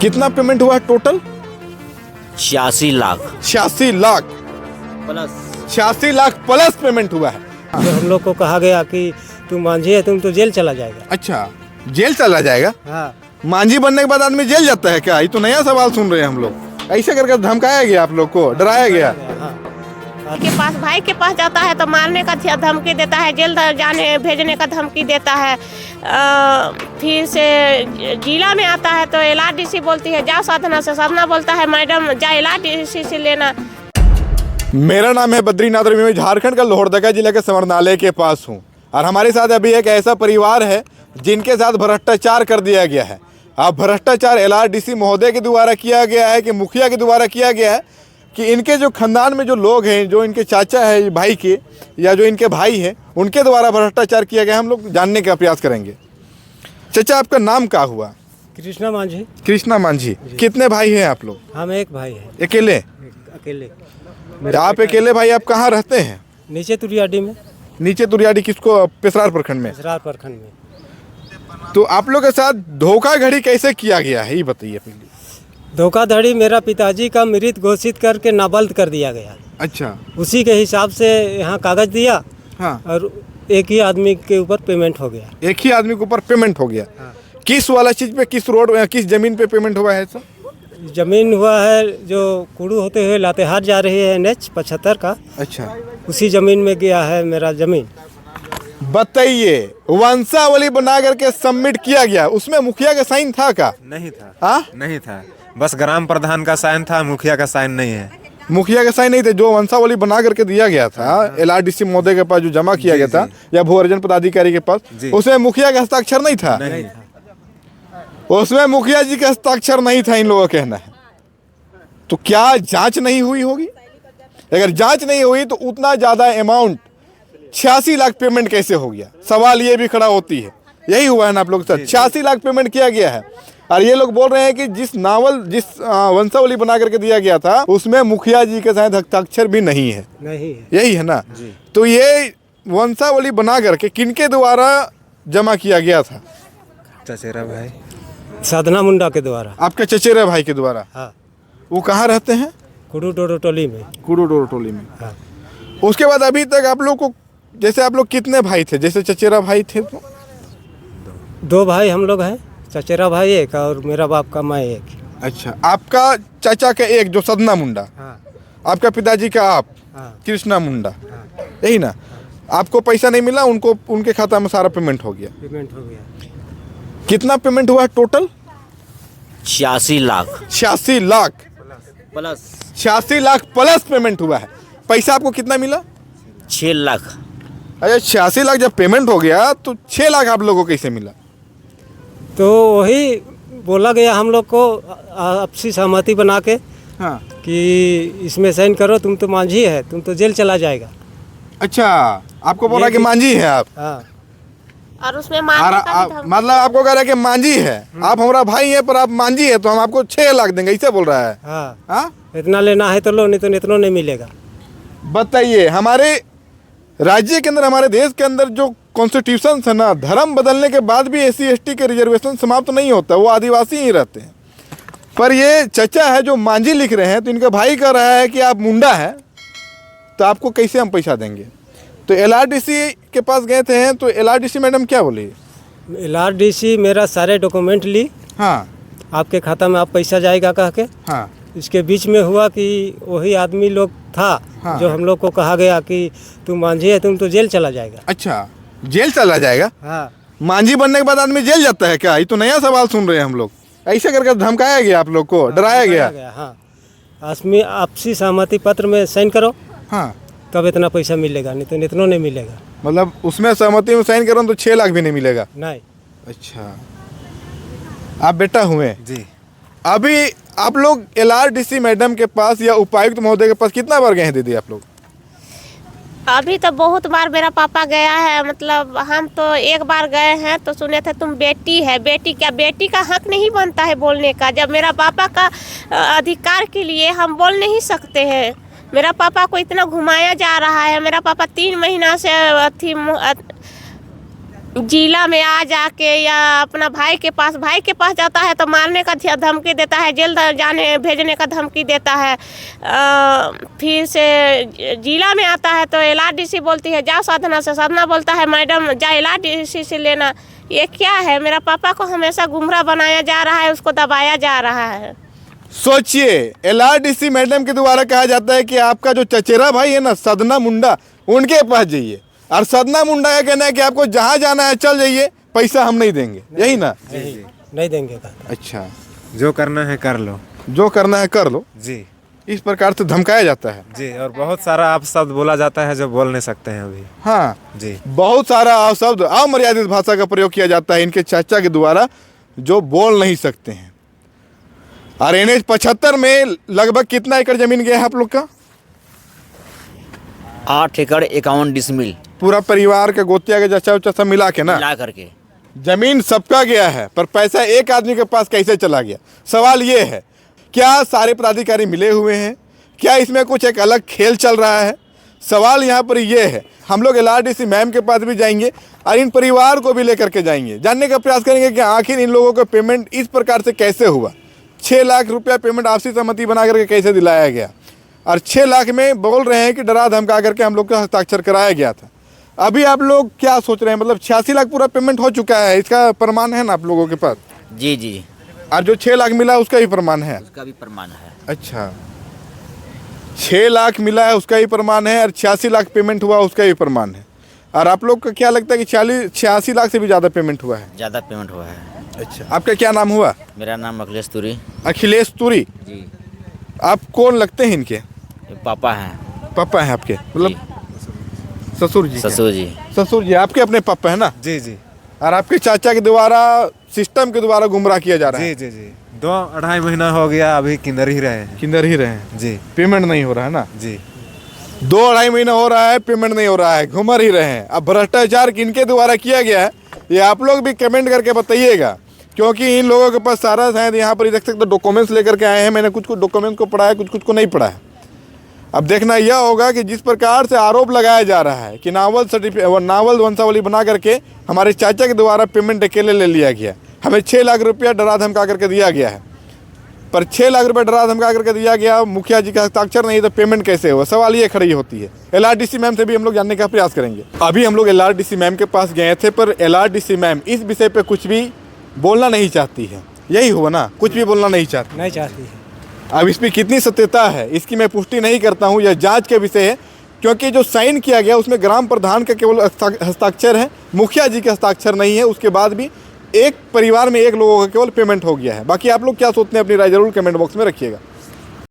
कितना पेमेंट हुआ है total? 86 lakh 86 lakh plus 86 lakh plus payment हुआ है। तो हम लोग को कहा गया कि तुम मांझी है, तुम तो जेल चला जाएगा। अच्छा, जेल चला जाएगा? हाँ, मांझी बनने के बाद आदमी जेल जाता है क्या? ये तो नया सवाल सुन रहे हैं हम लोग। ऐसे करके धमकाया गया आप लोग को, डराया गया। हाँ, के पास भाई के पास जाता है तो मारने का धमकी देता है, जेल जाने भेजने का धमकी देता है। फिर से जिला में आता है तो LRDC बोलती है जाओ साधना से, साधना बोलता है मैडम जा LRDC से लेना। मेरा नाम है बद्रीनाथ और मैं झारखंड का लोहरदगा जिले के समरनालय के पास हूँ और हमारे साथ अभी एक ऐसा परिवार है जिनके साथ भ्रष्टाचार कर दिया गया है। अब भ्रष्टाचार LRDC महोदय के द्वारा किया गया है कि मुखिया के द्वारा किया गया है कि इनके जो खानदान में जो लोग हैं, जो इनके चाचा है भाई के या जो इनके भाई हैं, उनके द्वारा भ्रष्टाचार किया गया। हम लोग जानने का प्रयास करेंगे। चाचा, आपका नाम क्या हुआ? कृष्णा मांझी। कृष्णा मांझी। कितने भाई हैं आप लोग? हम एक भाई है, अकेले? अकेले। आप अकेले भाई? आप कहाँ रहते हैं? नीचे तुरियाडी में, नीचे तुरियाडी किसको? पेशरार प्रखंड में। इसरार प्रखंड में। तो आप लोग के साथ धोखाधड़ी कैसे किया गया है, ये बताइए पहले। धोखाधड़ी मेरा पिताजी का मृत घोषित करके नाबालिग कर दिया गया। अच्छा। उसी के हिसाब से यहाँ कागज दिया। हाँ। और एक ही आदमी के ऊपर पेमेंट हो गया। एक ही आदमी के ऊपर पेमेंट हो गया। हाँ। किस वाला चीज पे, किस रोड, किस जमीन पे पेमेंट हुआ है सर? जमीन हुआ है जो कुड़ू होते हुए लातेहार जा रही है NH 75 का। अच्छा, उसी जमीन में गया है मेरा जमीन। बताइए, वंशावली बना करके सबमिट किया गया, उसमें मुखिया का साइन था का? नहीं था। हाँ? नहीं था, बस ग्राम प्रधान का साइन था, मुखिया का साइन नहीं है। मुखिया का साइन नहीं थे। जो वंशावली बना करके दिया गया था LRDC महोदय के पास, जो जमा किया गया था या भू अर्जन पदाधिकारी के पास, उसमें मुखिया का हस्ताक्षर नहीं था। नहीं था। उसमें मुखिया जी का हस्ताक्षर नहीं था, इन लोगों का कहना है। तो क्या जांच नहीं हुई होगी? अगर जांच नहीं हुई तो उतना ज्यादा अमाउंट 86 लाख पेमेंट कैसे हो गया? सवाल ये भी खड़ा होती है। यही हुआ है ना आप लोग के साथ? 86 लाख पेमेंट किया गया है और ये लोग बोल रहे हैं कि जिस वंशावली बना करके दिया गया था उसमें मुखिया जी के साथ हस्ताक्षर भी नहीं है। नहीं है। यही है ना? तो ये वंशावली बना करके किनके द्वारा जमा किया गया था? चचेरा भाई साधना मुंडा के द्वारा। आपके चचेरे भाई के द्वारा। हाँ। वो कहाँ रहते हैं? कुड़ू डोडो टोली में। कुड़ू डोर टोली में। हाँ। उसके बाद अभी तक आप लोग को, जैसे आप लोग कितने भाई थे? जैसे चचेरा भाई थे तो 2 भाई हम लोग हैं, चचेरा भाई एक और मेरा बाप का मैं एक। अच्छा, आपका चाचा का एक जो सदना मुंडा, हाँ। आपका पिताजी का आप हाँ। कृष्णा मुंडा, यही ना? आपको पैसा नहीं मिला, उनको उनके खाता में सारा पेमेंट हो गया। पेमेंट हो गया। कितना पेमेंट हुआ है total? 86 lakh 86 lakh plus 86 lakh plus payment हुआ है। पैसा आपको कितना मिला? 6 लाख। अच्छा, 86 लाख जब पेमेंट हो गया तो 6 लाख आप लोगों को कैसे मिला? तो वही बोला गया हम लोग को आपसी सहमति बना के हाँ। कि इसमें साइन करो, तुम तो मांझी है, तुम तो जेल चला जाएगा। अच्छा, आपको बोला कि मांझी है आप? हाँ। और उसमें मारने का भी धमकी। मतलब आपको कह रहा है कि मांझी है, आप हमारा भाई है पर आप मांझी है तो हम आपको 6 लाख देंगे, ऐसे बोल रहा है? हाँ। हाँ? इतना लेना है तो लो, नहीं तो इतना नहीं मिलेगा। बताइए, हमारे राज्य के अंदर, हमारे देश के अंदर जो कॉन्स्टिट्यूशन है ना, धर्म बदलने के बाद भी SC ST के रिजर्वेशन समाप्त तो नहीं होता, वो आदिवासी ही रहते हैं। पर ये चचा है जो मांझी लिख रहे हैं, तो इनका भाई कह रहा है कि आप मुंडा है तो आपको कैसे हम पैसा देंगे? तो LRDC के पास गए थे तो LRDC मैडम क्या बोली? LRDC मेरा सारे डॉक्यूमेंट ली, हाँ। आपके खाता में आप पैसा जाएगा कह के। हाँ। इसके बीच में हुआ कि वही आदमी लोग था। हाँ। जो हम लोग को कहा गया कि तुम मांझी है, तुम तो जेल चला जाएगा। अच्छा, जेल चला जाएगा? हाँ। मांझी बनने के बाद आदमी जेल जाता है क्या? ये तो नया सवाल सुन रहे हैं हम लोग। ऐसे करके धमकाया गया आप लोग को, डराया गया। हाँ। आपसी सहमति पत्र में साइन करो, हाँ। तब इतना पैसा मिलेगा, नहीं तो इतना नहीं मिलेगा। मतलब उसमें सहमति में साइन करो तो 6 लाख भी नहीं मिलेगा? नहीं। अच्छा, आप बेटा हुए जी। अभी आप लोग LRDC मैडम के पास या उपायुक्त महोदय के पास कितना बार गए हैं दीदी आप लोग? अभी तो बहुत बार मेरा पापा गया है, मतलब हम तो एक बार गए हैं तो सुने थे तुम बेटी है। बेटी क्या, बेटी का हक नहीं बनता है बोलने का? जब मेरा पापा का अधिकार के लिए हम बोल नहीं सकते हैं। मेरा पापा को इतना घुमाया जा रहा है। मेरा पापा 3 महीना से जिला में आ जाके या अपना भाई के पास जाता है तो मारने का धमकी देता है, जेल जाने भेजने का धमकी देता है। फिर से जिला में आता है तो LRDC बोलती है जाओ साधना से, साधना बोलता है मैडम जा LRDC से लेना। ये क्या है? मेरा पापा को हमेशा गुमराह बनाया जा रहा है, उसको दबाया जा रहा है। सोचिए, LRDC मैडम के द्वारा कहा जाता है कि आपका जो चचेरा भाई है ना सदना मुंडा, उनके पास जाइए, और सदना मुंडा का कहना है कि आपको जहाँ जाना है चल जाइए, पैसा हम नहीं देंगे, यही ना? नहीं देंगे का। अच्छा, जो करना है कर लो। जो करना है कर लो, जी इस प्रकार से धमकाया जाता है। जी, और बहुत सारा आप शब्द बोला जाता है जो बोल नहीं सकते हैं अभी। हाँ जी, बहुत सारा शब्द अमर्यादित भाषा का प्रयोग किया जाता है इनके चाचा के द्वारा, जो बोल नहीं सकते हैं। और NH 75 में लगभग कितना एकड़ जमीन गया है आप लोग का? 8 एकड़ 51 डिसमिल पूरा परिवार का गोतिया के चाचा उचा सब मिला के ना मिला करके। जमीन सबका गया है, पर पैसा एक आदमी के पास कैसे चला गया? सवाल ये है, क्या सारे पदाधिकारी मिले हुए हैं? क्या इसमें कुछ एक अलग खेल चल रहा है? सवाल यहाँ पर ये है। हम लोग LRDC मैम के पास भी जाएंगे और इन परिवार को भी लेकर के जाएंगे, जानने का प्रयास करेंगे कि आखिर इन लोगों को पेमेंट इस प्रकार से कैसे हुआ। 6 लाख रुपया पेमेंट आपसी सहमति बना करके कैसे दिलाया गया, और 6 लाख में बोल रहे हैं कि डरा धमका करके हम लोग का हस्ताक्षर कराया गया था। अभी आप लोग क्या सोच रहे हैं? मतलब 86 लाख पूरा पेमेंट हो चुका है, इसका प्रमाण है ना आप लोगों के पास? जी जी, और जो 6 लाख मिला उसका भी प्रमाण है? उसका भी प्रमाण है। अच्छा, 6 लाख मिला है उसका ही प्रमाण है, और 86 लाख पेमेंट हुआ उसका भी प्रमाण है। और आप लोग को क्या लगता है कि 86 लाख से भी ज़्यादा पेमेंट हुआ है? ज़्यादा पेमेंट हुआ है। अच्छा, आपका क्या नाम हुआ? मेरा नाम अखिलेश तुरी। अखिलेश तुरी। जी, आप कौन लगते हैं इनके? ये पापा हैं। पापा हैं आपके? मतलब ससुर जी? ससुर जी। ससुर जी आपके अपने पापा है ना? जी जी और आपके चाचा के द्वारा सिस्टम के द्वारा गुमराह किया जा रहा है? जी जी जी, 2-2.5 महीना हो गया, अभी किंदर ही रहे हैं। किंदर ही रहे हैं? जी पेमेंट नहीं हो रहा है ना? जी, 2-2.5 महीना हो रहा है, पेमेंट नहीं हो रहा है, घुमर ही रहे हैं। अब भ्रष्टाचार किनके द्वारा किया गया है, ये आप लोग भी कमेंट करके बताइएगा, क्योंकि इन लोगों के पास सारा शायद यहाँ पर देख सकते डॉक्यूमेंट्स लेकर के आए हैं। मैंने कुछ डॉक्यूमेंट्स को पढ़ा है, कुछ को नहीं पढ़ा है। अब देखना यह होगा कि जिस प्रकार से आरोप लगाया जा रहा है कि नावल वंशावली बना करके हमारे चाचा के द्वारा पेमेंट अकेले ले लिया गया, हमें 6 लाख रुपया डरा धमका करके दिया गया है, पर 6 लाख रुपया डरा धमका करके दिया गया, मुखिया जी का हस्ताक्षर नहीं, तो पेमेंट कैसे हुआ? सवाल ये खड़ी होती है। LRDC मैम से भी हम लोग जानने का प्रयास करेंगे। अभी हम लोग LRDC मैम के पास गए थे, पर LRDC मैम इस विषय पे कुछ भी बोलना नहीं चाहती है, यही हुआ ना? कुछ भी बोलना नहीं चाहती? नहीं चाहती है। अब इसमें कितनी सत्यता है इसकी मैं पुष्टि नहीं करता हूँ, यह जांच के विषय है, क्योंकि जो साइन किया गया उसमें ग्राम प्रधान का केवल हस्ताक्षर है, मुखिया जी का हस्ताक्षर नहीं है। उसके बाद भी एक परिवार में एक लोगों का केवल पेमेंट हो गया है। बाकी आप लोग क्या सोचते हैं अपनी राय जरूर कमेंट बॉक्स में रखिएगा।